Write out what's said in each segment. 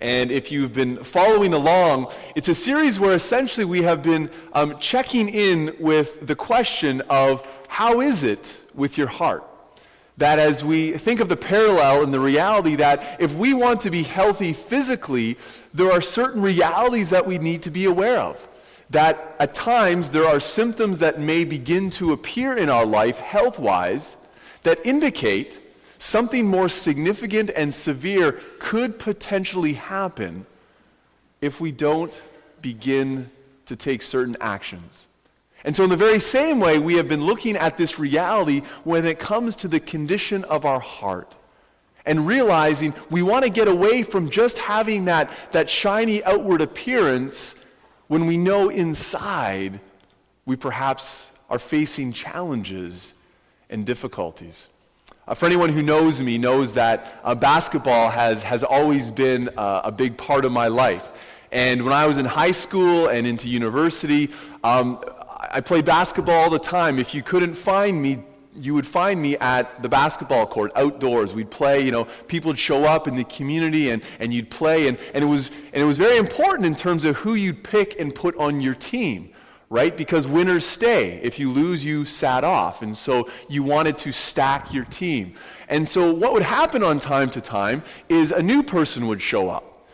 And if you've been following along, it's a series where essentially we have been checking in with the question of how is it with your heart? That as we think of the parallel and the reality that if we want to be healthy physically, there are certain realities that we need to be aware of. That at times there are symptoms that may begin to appear in our life health-wise that indicate something more significant and severe could potentially happen if we don't begin to take certain actions. And so in the very same way, we have been looking at this reality when it comes to the condition of our heart and realizing we want to get away from just having that shiny outward appearance when we know inside we perhaps are facing challenges and difficulties. For anyone who knows me knows that basketball has always been a big part of my life. And when I was in high school and into university, I played basketball all the time. If you couldn't find me, you would find me at the basketball court outdoors. We'd play, people would show up in the community and you'd play. And it was very important in terms of who you'd pick and put on your team. Right? Because winners stay. If you lose, you sat off. And so you wanted to stack your team. And so what would happen on time to time is a new person would show up.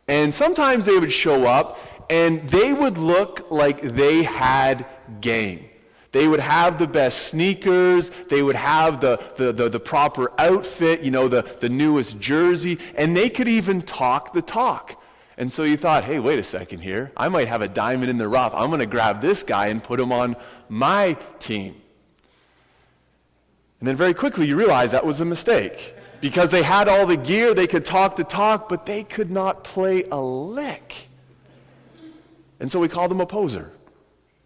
And sometimes they would show up and they would look like they had game. They would have the best sneakers, they would have the proper outfit, the newest jersey, and they could even talk the talk. And so you thought, hey, wait a second here. I might have a diamond in the rough. I'm going to grab this guy and put him on my team. And then very quickly you realize that was a mistake. Because they had all the gear, they could talk the talk, but they could not play a lick. And so we called them a poser.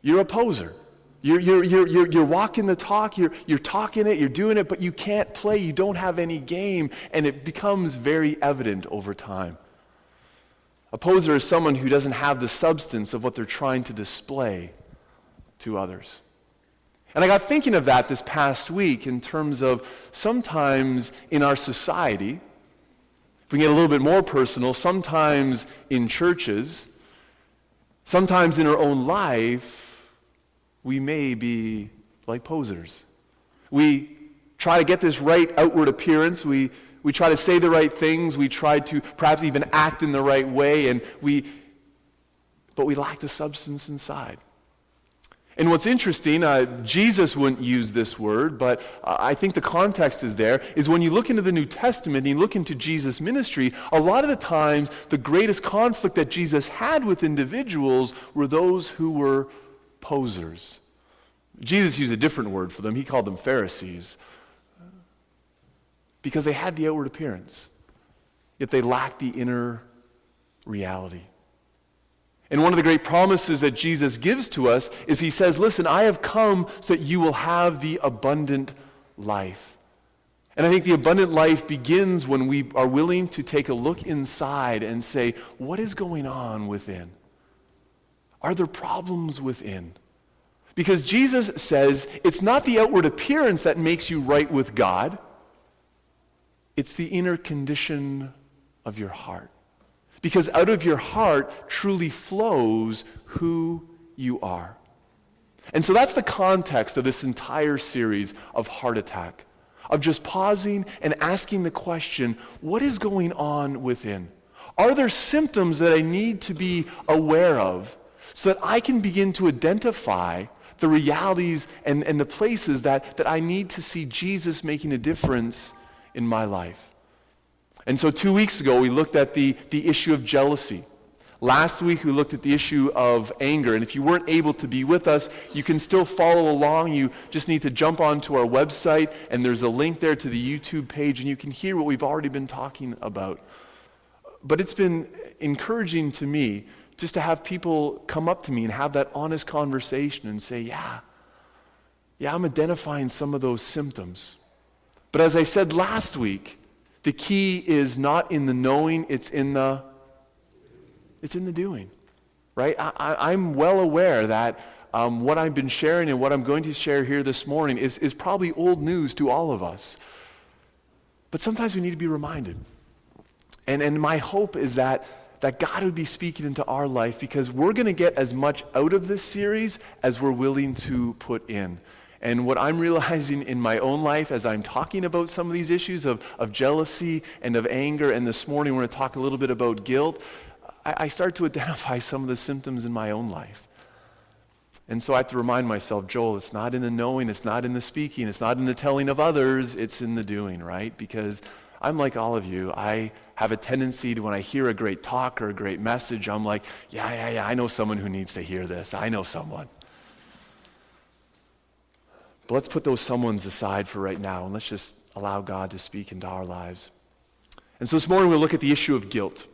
You're a poser. You're walking the talk, you're talking it, you're doing it, but you can't play, you don't have any game, and it becomes very evident over time. A poser is someone who doesn't have the substance of what they're trying to display to others. And I got thinking of that this past week in terms of sometimes in our society, if we get a little bit more personal, sometimes in churches, sometimes in our own life, we may be like posers. We try to get this right outward appearance, we try to say the right things, we try to perhaps even act in the right way, but we lack the substance inside. And what's interesting, Jesus wouldn't use this word, but I think the context is there, is when you look into the New Testament and you look into Jesus' ministry, a lot of the times the greatest conflict that Jesus had with individuals were those who were posers. Jesus used a different word for them. He called them Pharisees. Because they had the outward appearance, yet they lacked the inner reality. And one of the great promises that Jesus gives to us is he says, listen, I have come so that you will have the abundant life. And I think the abundant life begins when we are willing to take a look inside and say, what is going on within? Are there problems within? Because Jesus says it's not the outward appearance that makes you right with God. It's the inner condition of your heart. Because out of your heart truly flows who you are. And so that's the context of this entire series of Heart Attack, of just pausing and asking the question, what is going on within? Are there symptoms that I need to be aware of so that I can begin to identify the realities and the places that I need to see Jesus making a difference in my life? And so 2 weeks ago, we looked at the issue of jealousy. Last week, we looked at the issue of anger. And if you weren't able to be with us, you can still follow along. You just need to jump onto our website, and there's a link there to the YouTube page, and you can hear what we've already been talking about. But it's been encouraging to me just to have people come up to me and have that honest conversation and say, yeah, I'm identifying some of those symptoms. But as I said last week, the key is not in the knowing, it's in the doing, right? I'm well aware that what I've been sharing and what I'm going to share here this morning is probably old news to all of us. But sometimes we need to be reminded. And my hope is that God would be speaking into our life, because we're going to get as much out of this series as we're willing to put in. And what I'm realizing in my own life as I'm talking about some of these issues of jealousy and of anger, and this morning we're going to talk a little bit about guilt, I start to identify some of the symptoms in my own life. And so I have to remind myself, Joel, it's not in the knowing, it's not in the speaking, it's not in the telling of others, it's in the doing, right? Because I'm like all of you. I have a tendency to, when I hear a great talk or a great message, I'm like, yeah, I know someone who needs to hear this. I know someone. But let's put those someones aside for right now, and let's just allow God to speak into our lives. And so this morning we'll look at the issue of guilt.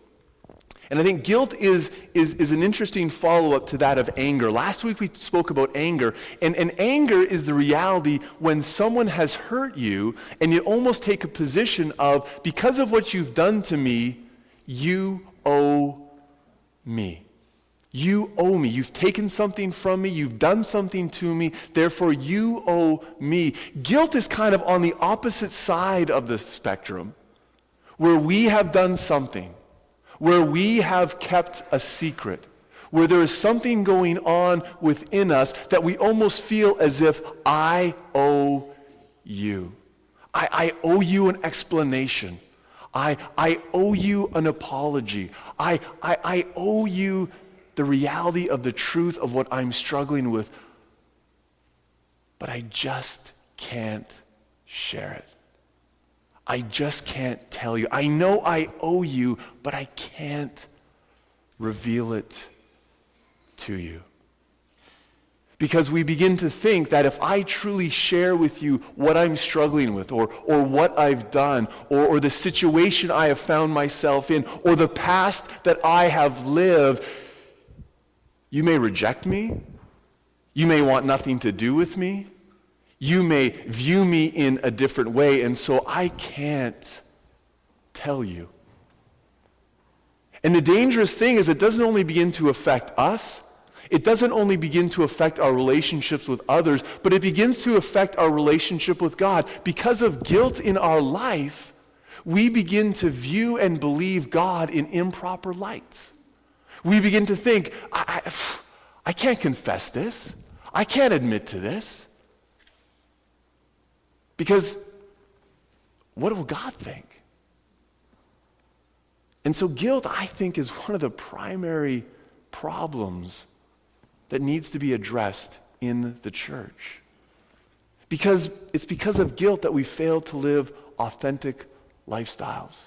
And I think guilt is an interesting follow-up to that of anger. Last week we spoke about anger, and anger is the reality when someone has hurt you, and you almost take a position of, because of what you've done to me, you owe me. You owe me. You've taken something from me. You've done something to me. Therefore, you owe me. Guilt is kind of on the opposite side of the spectrum, where we have done something, where we have kept a secret, where there is something going on within us that we almost feel as if I owe you. I owe you an explanation. I owe you an apology. I owe you the reality of the truth of what I'm struggling with, but I just can't share it. I just can't tell you. I know I owe you, but I can't reveal it to you. Because we begin to think that if I truly share with you what I'm struggling with, or what I've done, or the situation I have found myself in, or the past that I have lived, you may reject me. You may want nothing to do with me. You may view me in a different way, and so I can't tell you. And the dangerous thing is it doesn't only begin to affect us, it doesn't only begin to affect our relationships with others, but it begins to affect our relationship with God. Because of guilt in our life, we begin to view and believe God in improper lights. We begin to think, I can't confess this. I can't admit to this. Because what will God think? And so guilt, I think, is one of the primary problems that needs to be addressed in the church. Because it's because of guilt that we fail to live authentic lifestyles.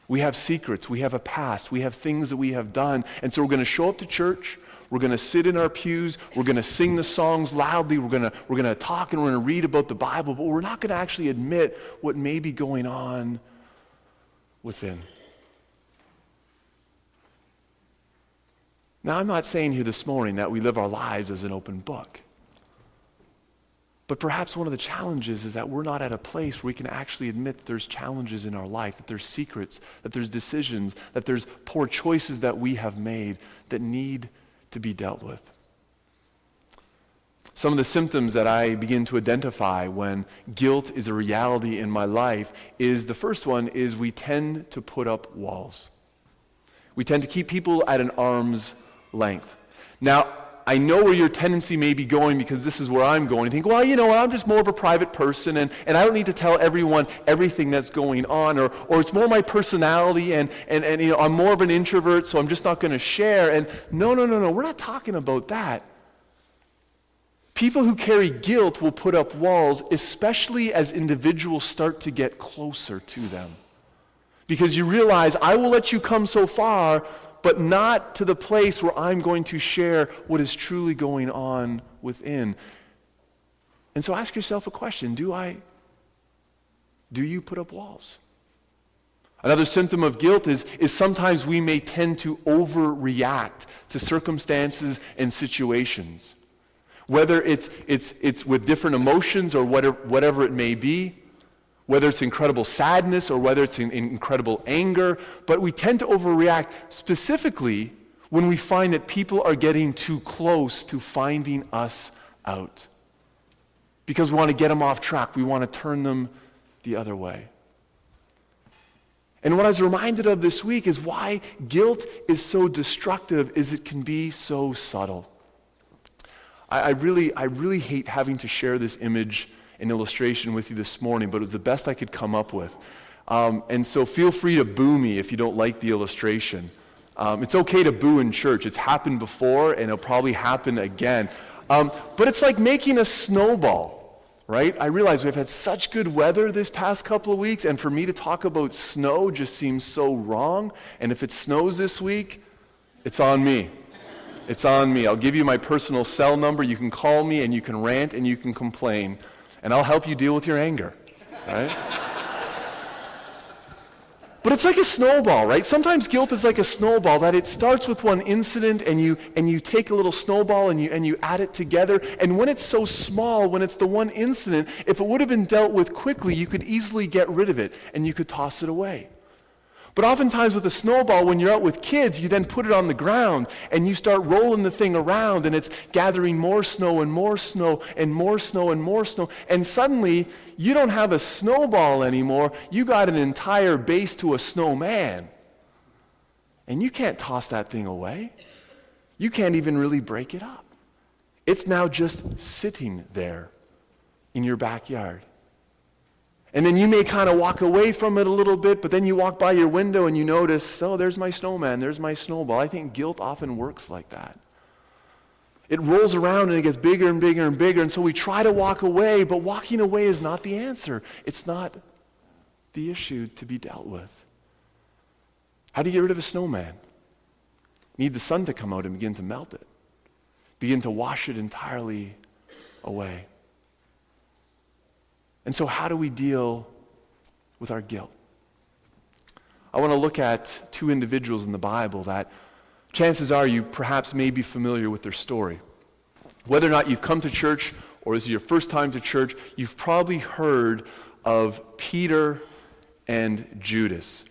We have secrets, we have a past, we have things that we have done, and so we're going to show up to church, we're going to sit in our pews, we're going to sing the songs loudly, we're going to talk and we're going to read about the Bible, but we're not going to actually admit what may be going on within. Now, I'm not saying here this morning that we live our lives as an open book. But perhaps one of the challenges is that we're not at a place where we can actually admit that there's challenges in our life, that there's secrets, that there's decisions, that there's poor choices that we have made that need to be dealt with. Some of the symptoms that I begin to identify when guilt is a reality in my life is, the first one is we tend to put up walls. We tend to keep people at an arm's length. Now, I know where your tendency may be going, because this is where I'm going. You think, well, you know what, I'm just more of a private person, and I don't need to tell everyone everything that's going on, or it's more my personality, and you know, I'm more of an introvert, so I'm just not going to share. And no, we're not talking about that. People who carry guilt will put up walls, especially as individuals start to get closer to them. Because you realize, I will let you come so far, but not to the place where I'm going to share what is truly going on within. And so ask yourself a question: do you put up walls? Another symptom of guilt is sometimes we may tend to overreact to circumstances and situations. Whether it's with different emotions or whatever it may be, whether it's incredible sadness or whether it's incredible anger, but we tend to overreact specifically when we find that people are getting too close to finding us out. Because we want to get them off track, we want to turn them the other way. And what I was reminded of this week is why guilt is so destructive is it can be so subtle. I really hate having to share this image and illustration with you this morning, but it was the best I could come up with. And so feel free to boo me if you don't like the illustration. It's okay to boo in church. It's happened before, and it'll probably happen again. But it's like making a snowball, right? I realize we've had such good weather this past couple of weeks, and for me to talk about snow just seems so wrong. And if it snows this week, it's on me. It's on me. I'll give you my personal cell number. You can call me, and you can rant, and you can complain, and I'll help you deal with your anger, right? But it's like a snowball, right? Sometimes guilt is like a snowball, that it starts with one incident, and you take a little snowball and you add it together. And when it's so small, when it's the one incident, if it would have been dealt with quickly, you could easily get rid of it and you could toss it away. But oftentimes with a snowball, when you're out with kids, you then put it on the ground and you start rolling the thing around, and it's gathering more snow and more snow and more snow and more snow. And suddenly, you don't have a snowball anymore. You got an entire base to a snowman. And you can't toss that thing away. You can't even really break it up. It's now just sitting there in your backyard. And then you may kind of walk away from it a little bit, but then you walk by your window and you notice, oh, there's my snowman, there's my snowball. I think guilt often works like that. It rolls around and it gets bigger and bigger and bigger, and so we try to walk away, but walking away is not the answer. It's not the issue to be dealt with. How do you get rid of a snowman? You need the sun to come out and begin to melt it. Begin to wash it entirely away. And so how do we deal with our guilt? I want to look at two individuals in the Bible that chances are you perhaps may be familiar with their story. Whether or not you've come to church or this is your first time to church, you've probably heard of Peter and Judas.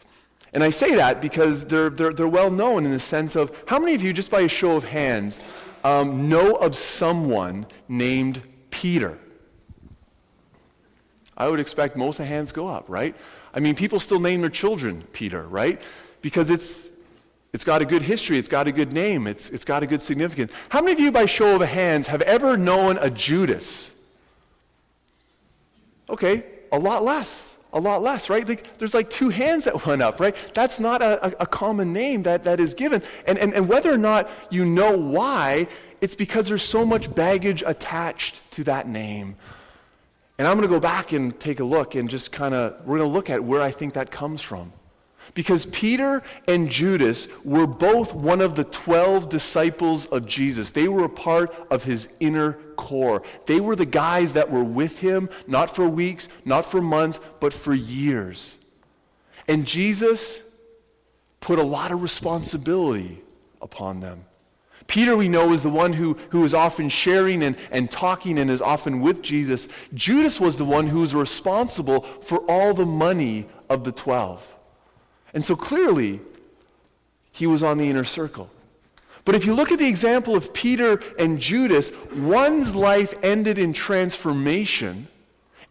And I say that because they're well known in the sense of, how many of you, just by a show of hands, know of someone named Peter? I would expect most of the hands go up, right? I mean, people still name their children Peter, right? Because it's got a good history, it's got a good name, it's got a good significance. How many of you, by show of hands, have ever known a Judas? Okay, a lot less, right? There's like two hands that went up, right? That's not a common name that is given. And whether or not you know why, it's because there's so much baggage attached to that name. And I'm going to go back and take a look and just we're going to look at where I think that comes from. Because Peter and Judas were both one of the 12 disciples of Jesus. They were a part of his inner core. They were the guys that were with him, not for weeks, not for months, but for years. And Jesus put a lot of responsibility upon them. Peter, we know, is the one who is often sharing and talking and is often with Jesus. Judas was the one who was responsible for all the money of the 12. And so clearly, he was on the inner circle. But if you look at the example of Peter and Judas, one's life ended in transformation,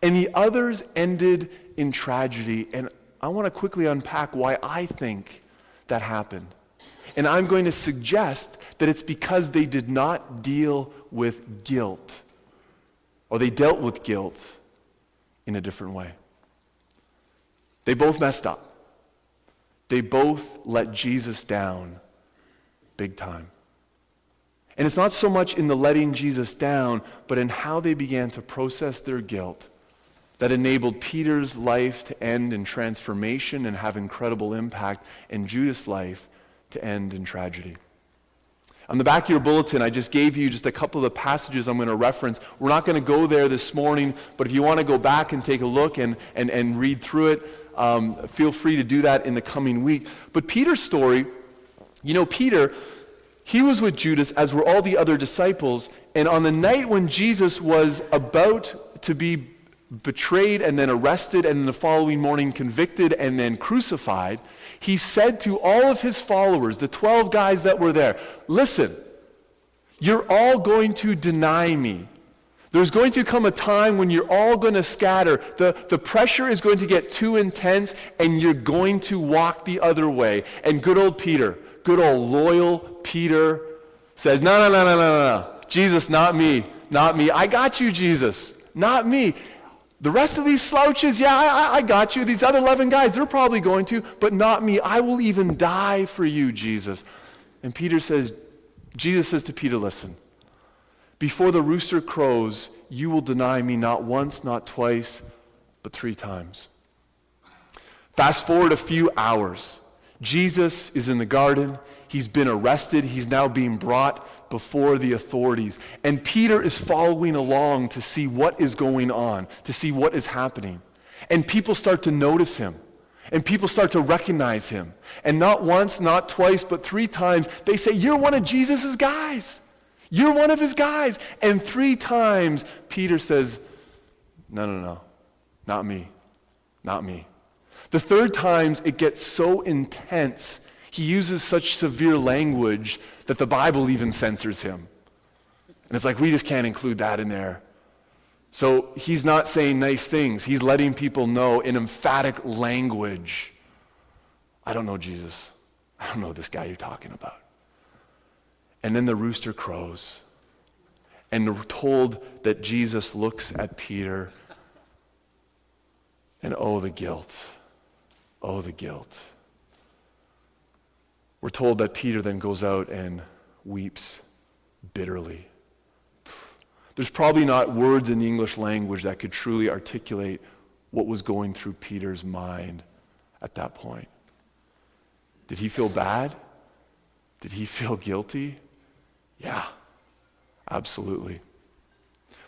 and the other's ended in tragedy. And I want to quickly unpack why I think that happened. And I'm going to suggest that it's because they did not deal with guilt, or they dealt with guilt in a different way. They both messed up. They both let Jesus down big time. And it's not so much in the letting Jesus down, but in how they began to process their guilt that enabled Peter's life to end in transformation and have incredible impact, and Judas' life to end in tragedy. On the back of your bulletin, I just gave you just a couple of the passages I'm going to reference. We're not going to go there this morning, but if you want to go back and take a look and read through it, feel free to do that in the coming week. But Peter's story, Peter, he was with Judas, as were all the other disciples, and on the night when Jesus was about to be betrayed and then arrested and the following morning convicted and then crucified, he said to all of his followers, the 12 guys that were there, listen, you're all going to deny me. There's going to come a time when you're all going to scatter. The pressure is going to get too intense, and you're going to walk the other way. And good old Peter, good old loyal Peter says, no. Jesus, not me. Not me. I got you, Jesus. Not me. The rest of these slouches, yeah, I got you. These other 11 guys, they're probably going to, but not me. I will even die for you, Jesus. And Jesus says to Peter, listen, before the rooster crows, you will deny me not once, not twice, but 3 times. Fast forward a few hours. Jesus is in the garden. He's been arrested. He's now being brought before the authorities. And Peter is following along to see what is going on, to see what is happening. And people start to notice him. And people start to recognize him. And not once, not twice, but 3 times, they say, you're one of Jesus' guys. You're one of his guys. And 3 times, Peter says, no, not me, not me. The 3rd time, it gets so intense, he uses such severe language that the Bible even censors him. And it's like, we just can't include that in there. So he's not saying nice things. He's letting people know in emphatic language, I don't know Jesus. I don't know this guy you're talking about. And then the rooster crows. And we're told that Jesus looks at Peter. And oh, the guilt. Oh, the guilt. We're told that Peter then goes out and weeps bitterly. There's probably not words in the English language that could truly articulate what was going through Peter's mind at that point. Did he feel bad? Did he feel guilty? Yeah, absolutely.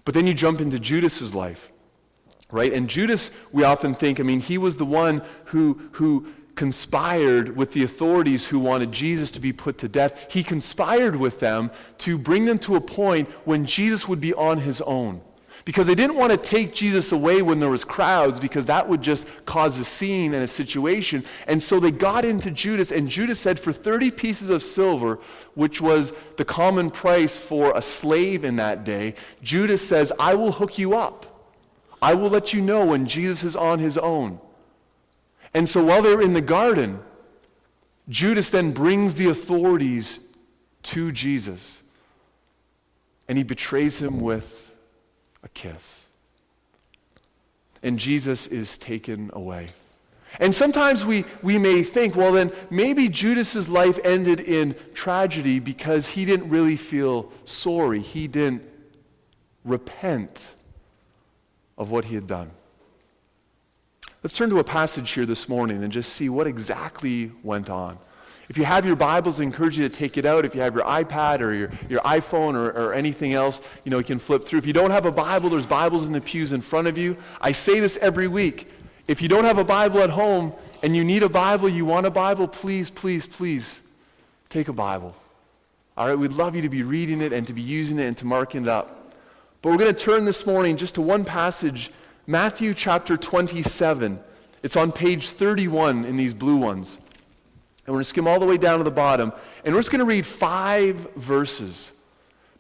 But then you jump into Judas's life, right? And Judas, we often think, he was the one who conspired with the authorities who wanted Jesus to be put to death. He conspired with them to bring them to a point when Jesus would be on his own. Because they didn't want to take Jesus away when there was crowds, because that would just cause a scene and a situation. And so they got into Judas, and Judas said, for 30 pieces of silver, which was the common price for a slave in that day, Judas says, I will hook you up. I will let you know when Jesus is on his own. And so while they're in the garden, Judas then brings the authorities to Jesus. And he betrays him with a kiss. And Jesus is taken away. And sometimes we may think, well then, maybe Judas's life ended in tragedy because he didn't really feel sorry. He didn't repent of what he had done. Let's turn to a passage here this morning and just see what exactly went on. If you have your Bibles, I encourage you to take it out. If you have your iPad or your iPhone or anything else, you can flip through. If you don't have a Bible, there's Bibles in the pews in front of you. I say this every week. If you don't have a Bible at home and you need a Bible, you want a Bible, please take a Bible. All right, we'd love you to be reading it and to be using it and to marking it up. But we're going to turn this morning just to one passage, Matthew chapter 27. It's on page 31 in these blue ones. And we're going to skim all the way down to the bottom. And we're just going to read 5 verses.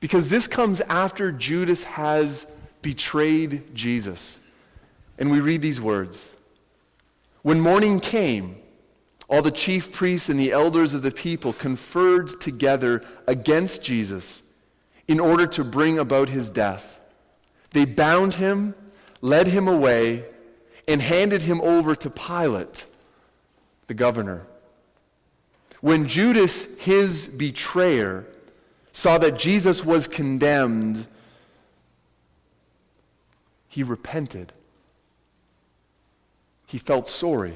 Because this comes after Judas has betrayed Jesus. And we read these words. When morning came, all the chief priests and the elders of the people conferred together against Jesus in order to bring about his death. They bound him, led him away, and handed him over to Pilate, the governor. When Judas, his betrayer, saw that Jesus was condemned, he repented. He felt sorry.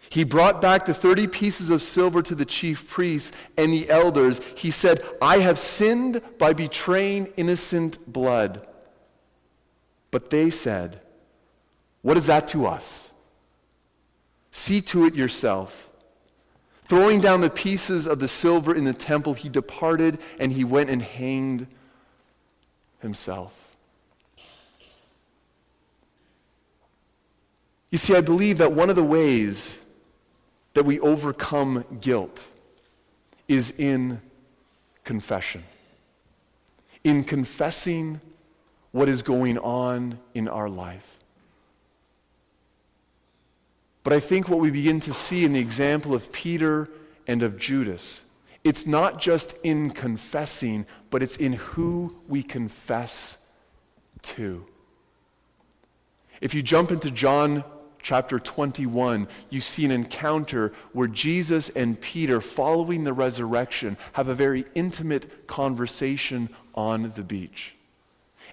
He brought back the 30 pieces of silver to the chief priests and the elders. He said, I have sinned by betraying innocent blood. But they said, what is that to us? See to it yourself. Throwing down the pieces of the silver in the temple, he departed and he went and hanged himself. You see, I believe that one of the ways that we overcome guilt is in confession. In confessing what is going on in our life. But I think what we begin to see in the example of Peter and of Judas, it's not just in confessing, but it's in who we confess to. If you jump into John chapter 21, you see an encounter where Jesus and Peter, following the resurrection, have a very intimate conversation on the beach.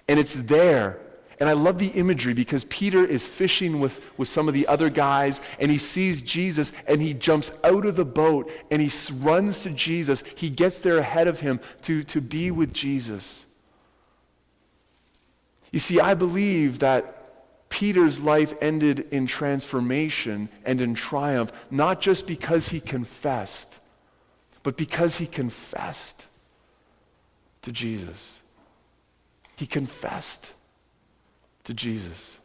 And it's there. And I love the imagery because Peter is fishing with some of the other guys, and he sees Jesus, and he jumps out of the boat, and he runs to Jesus. He gets there ahead of him to be with Jesus. You see, I believe that Peter's life ended in transformation and in triumph, not just because he confessed, but because he confessed to Jesus. He confessed to Jesus.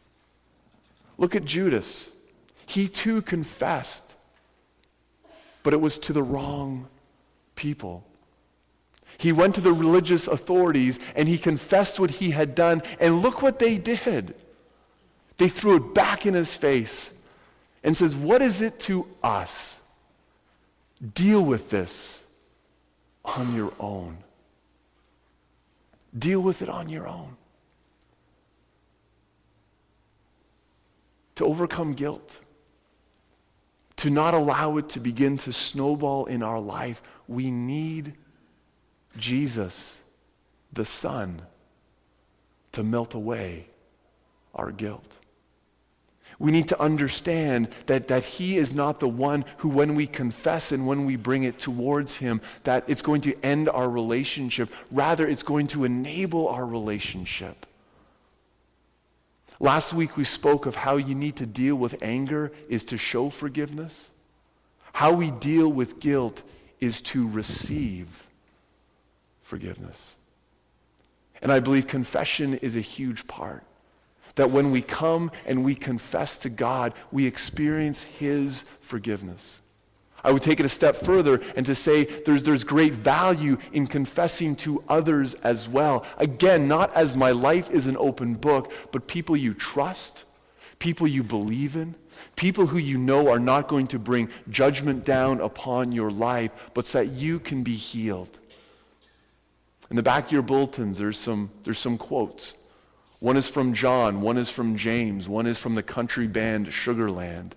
Look at Judas. He too confessed, but it was to the wrong people. He went to the religious authorities and he confessed what he had done, and look what they did. They threw it back in his face and says, "What is it to us? Deal with this on your own. Deal with it on your own." To overcome guilt, to not allow it to begin to snowball in our life, we need Jesus, the Son, to melt away our guilt. We need to understand that he is not the one who, when we confess and when we bring it towards him, that it's going to end our relationship. Rather, it's going to enable our relationship. Last week we spoke of how you need to deal with anger is to show forgiveness. How we deal with guilt is to receive forgiveness. And I believe confession is a huge part. That when we come and we confess to God, we experience his forgiveness. I would take it a step further and to say there's great value in confessing to others as well. Again, not as my life is an open book, but people you trust, people you believe in, people who you know are not going to bring judgment down upon your life, but so that you can be healed. In the back of your bulletins, there's some quotes. One is from John, one is from James, one is from the country band Sugarland.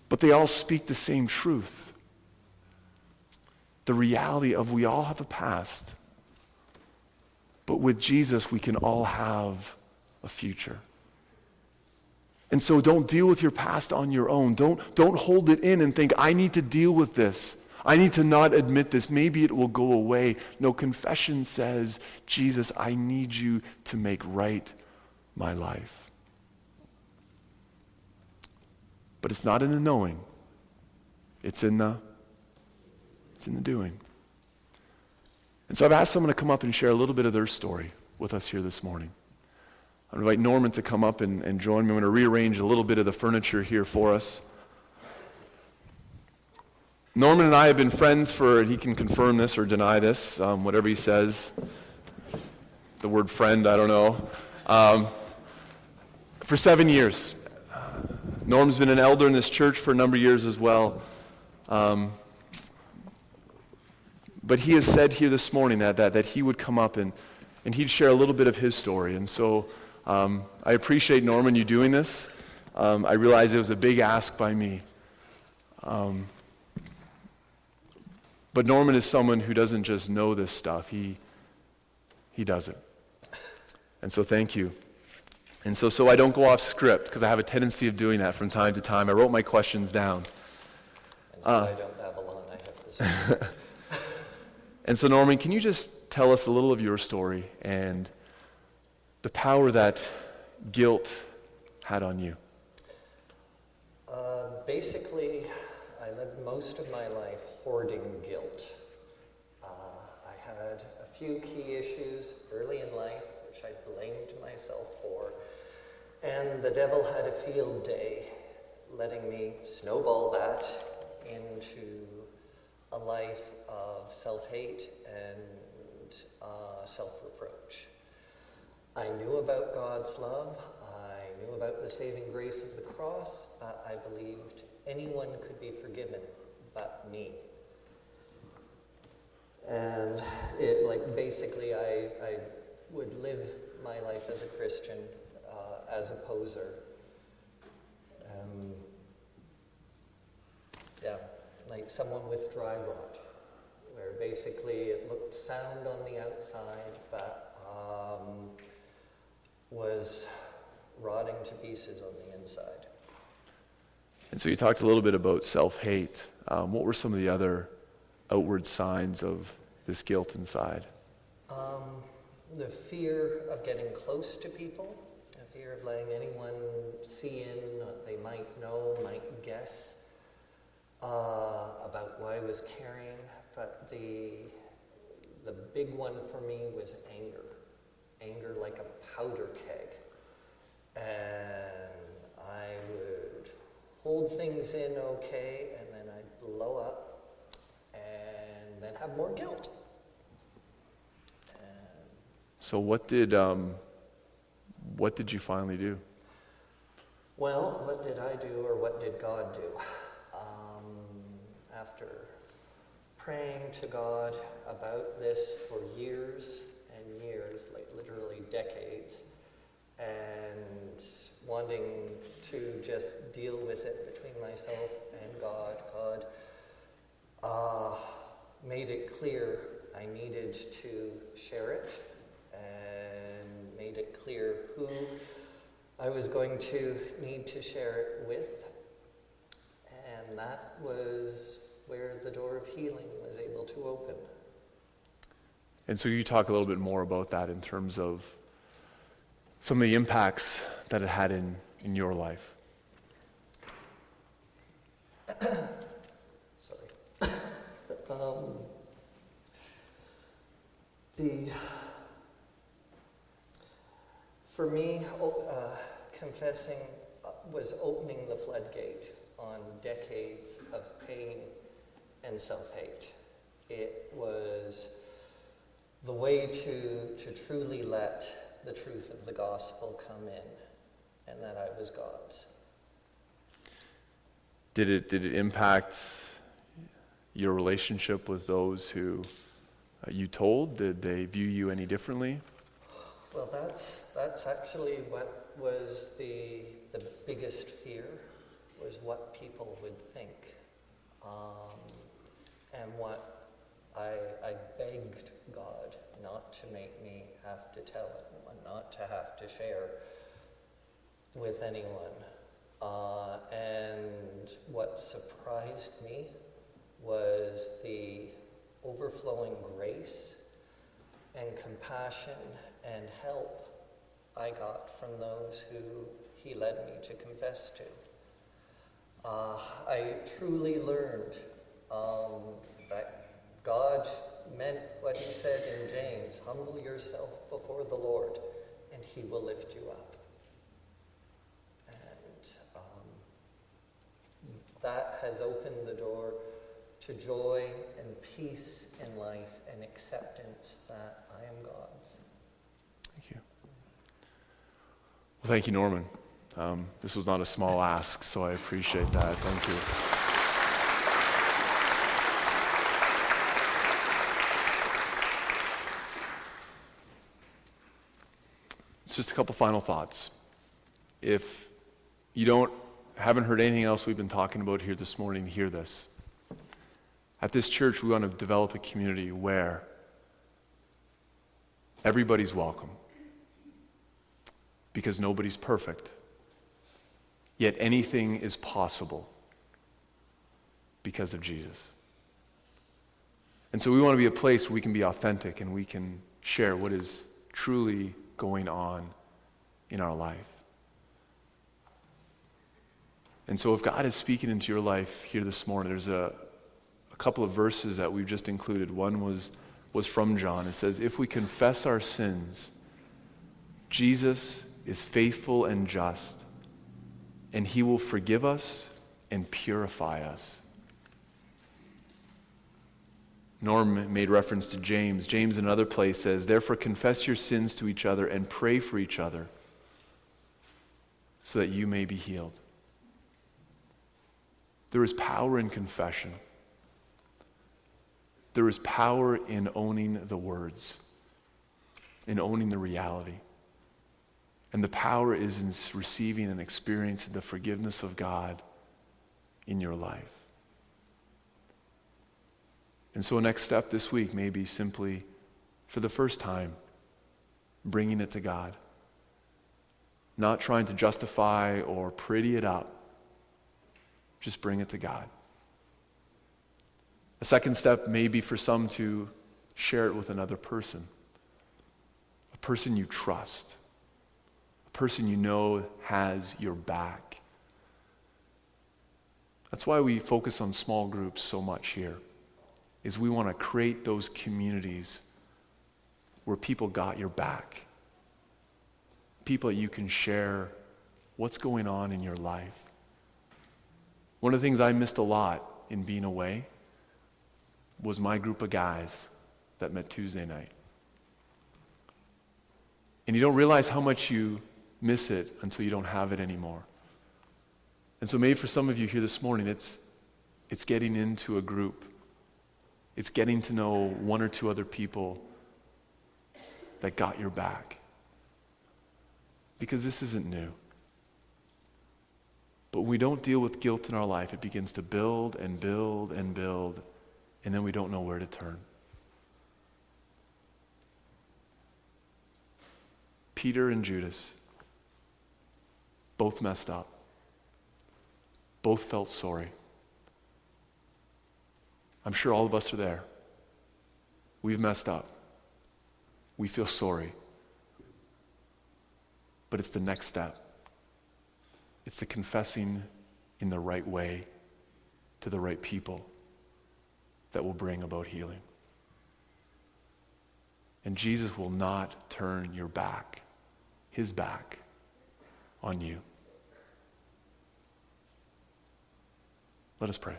But they all speak the same truth. The reality of we all have a past, but with Jesus we can all have a future. And so don't deal with your past on your own. Don't hold it in and think, I need to deal with this. I need to not admit this. Maybe it will go away. No, confession says, Jesus, I need you to make right my life. But it's not in the knowing. It's in the doing. And so I've asked someone to come up and share a little bit of their story with us here this morning. I invite Norman to come up and join me. I'm going to rearrange a little bit of the furniture here for us. Norman and I have been friends for, he can confirm this or deny this, whatever he says. The word friend, I don't know. For 7 years. Norm's been an elder in this church for a number of years as well. But he has said here this morning that he would come up and he'd share a little bit of his story. And so I appreciate, Norman, you doing this. I realize it was a big ask by me. But Norman is someone who doesn't just know this stuff. He does it. And so thank you. And so I don't go off script, because I have a tendency of doing that from time to time. I wrote my questions down. And so I don't babble on, I have to say. And so Norman, can you just tell us a little of your story and the power that guilt had on you? Basically, I lived most of my life hoarding guilt. I had a few key issues early in life, which I blamed myself for. And the devil had a field day letting me snowball that into a life of self-hate and self-reproach. I knew about God's love. I knew about the saving grace of the cross, but I believed anyone could be forgiven but me. And basically I would live my life as a Christian, as a poser. Like someone with dry rot, where basically it looked sound on the outside, but was rotting to pieces on the inside. And so you talked a little bit about self-hate. What were some of the other outward signs of this guilt inside? The fear of getting close to people, the fear of letting anyone see in what they might know, might guess about what I was carrying. But the big one for me was anger. Anger like a powder keg. And I would hold things in okay, and then I'd blow up, and then have more guilt. So what did you finally do? Well, what did I do, or what did God do? After praying to God about this for years and years, like literally decades, and wanting to just deal with it between myself and God, God made it clear I needed to share it, and made it clear who I was going to need to share it with. And that was where the door of healing was able to open. And so you talk a little bit more about that in terms of some of the impacts that it had in your life. Sorry. For me, confessing was opening the floodgate on decades of pain and self-hate. It was the way to truly let the truth of the gospel come in, and that I was God's. Did it impact your relationship with those who you told? Did they view you any differently? Well, that's actually what was the biggest fear, was what people would think. And what I begged God not to make me have to tell anyone, not to have to share with anyone. And what surprised me was the overflowing grace and compassion and help I got from those who he led me to confess to. I truly learned that God meant what he said in James, humble yourself before the Lord, and he will lift you up. And that has opened the door to joy and peace in life and acceptance that I am God's. Thank you. Well, thank you, Norman. This was not a small ask, so I appreciate that. Thank you. It's just a couple final thoughts. If you haven't heard anything else we've been talking about here this morning, hear this. At this church, we want to develop a community where everybody's welcome, because nobody's perfect. Yet anything is possible because of Jesus. And so we want to be a place where we can be authentic and we can share what is truly going on in our life. And so if God is speaking into your life here this morning, there's a couple of verses that we've just included. One was from John. It says, if we confess our sins, Jesus is faithful and just, and he will forgive us and purify us. Norm made reference to James. James in another place says, "Therefore confess your sins to each other and pray for each other so that you may be healed." There is power in confession. There is power in owning the words, in owning the reality. And the power is in receiving and experiencing the forgiveness of God in your life. And so a next step this week may be simply, for the first time, bringing it to God. Not trying to justify or pretty it up. Just bring it to God. A second step may be for some to share it with another person. A person you trust. A person you know has your back. That's why we focus on small groups so much here, is we want to create those communities where people got your back. People that you can share what's going on in your life. One of the things I missed a lot in being away was my group of guys that met Tuesday night. And you don't realize how much you miss it until you don't have it anymore. And so maybe for some of you here this morning, it's getting into a group. It's getting to know one or two other people that got your back. Because this isn't new. But when we don't deal with guilt in our life, it begins to build and build and build, and then we don't know where to turn. Peter and Judas both messed up. Both felt sorry. I'm sure all of us are there. We've messed up. We feel sorry. But it's the next step. It's the confessing in the right way to the right people that will bring about healing. And Jesus will not turn your back, his back, on you. Let us pray.